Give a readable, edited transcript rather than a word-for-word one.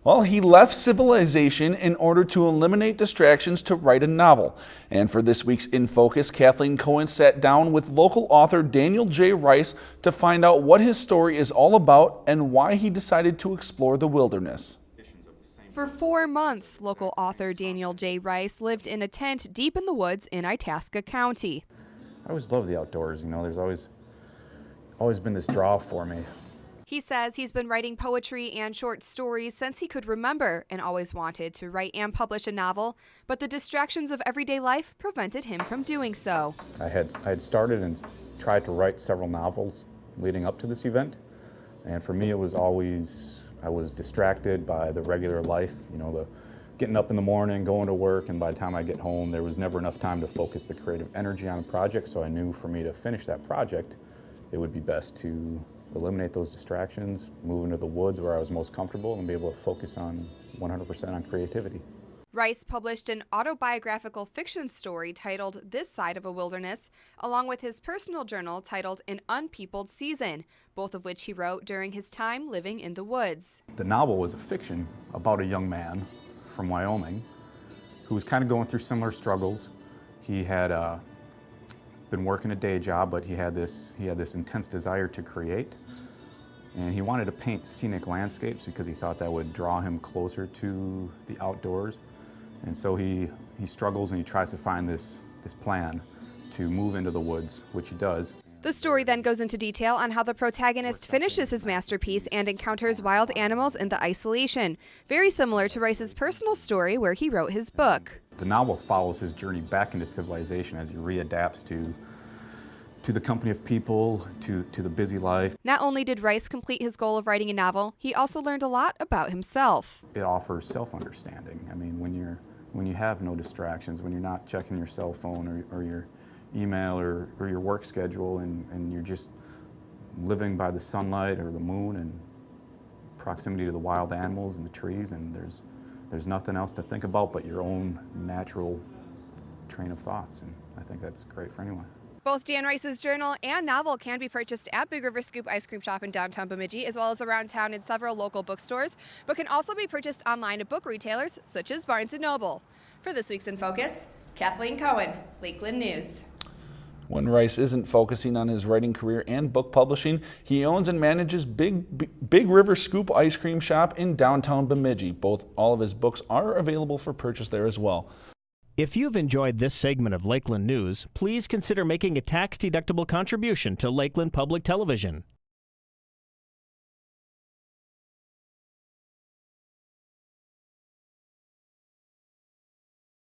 Well, he left civilization in order to eliminate distractions to write a novel. And for this week's In Focus, Kathleen Cohen sat down with local author Daniel J. Rice to find out what his story is all about and why he decided to explore the wilderness. For 4 months, local author Daniel J. Rice lived in a tent deep in the woods in Itasca County. I always loved the outdoors, there's always been this draw for me. He says he's been writing poetry and short stories since he could remember and always wanted to write and publish a novel, but the distractions of everyday life prevented him from doing so. I had started and tried to write several novels leading up to this event, and for me it was always, I was distracted by the regular life, the getting up in the morning, going to work, and by the time I get home there was never enough time to focus the creative energy on the project, so I knew for me to finish that project it would be best to eliminate those distractions, move into the woods where I was most comfortable, and be able to focus on 100% on creativity. Rice published an autobiographical fiction story titled This Side of a Wilderness, along with his personal journal titled An Unpeopled Season, both of which he wrote during his time living in the woods. The novel was a fiction about a young man from Wyoming who was kind of going through similar struggles. He had been working a day job, but he had this intense desire to create, and he wanted to paint scenic landscapes because he thought that would draw him closer to the outdoors. And so he struggles and he tries to find this plan to move into the woods, which he does. The story then goes into detail on how the protagonist finishes his masterpiece and encounters wild animals in the isolation, very similar to Rice's personal story where he wrote his book. The novel follows his journey back into civilization as he readapts to the company of people, to the busy life. Not only did Rice complete his goal of writing a novel, he also learned a lot about himself. It offers self-understanding. When you have no distractions, when you're not checking your cell phone or your email or your work schedule, and you're just living by the sunlight or the moon and proximity to the wild animals and the trees, and there's nothing else to think about but your own natural train of thoughts, and I think that's great for anyone. Both Dan Rice's journal and novel can be purchased at Big River Scoop Ice Cream Shop in downtown Bemidji, as well as around town in several local bookstores, but can also be purchased online at book retailers such as Barnes & Noble. For this week's In Focus, Kathleen Cohen, Lakeland News. When Rice isn't focusing on his writing career and book publishing, he owns and manages Big River Scoop Ice Cream Shop in downtown Bemidji. All of his books are available for purchase there as well. If you've enjoyed this segment of Lakeland News, please consider making a tax-deductible contribution to Lakeland Public Television.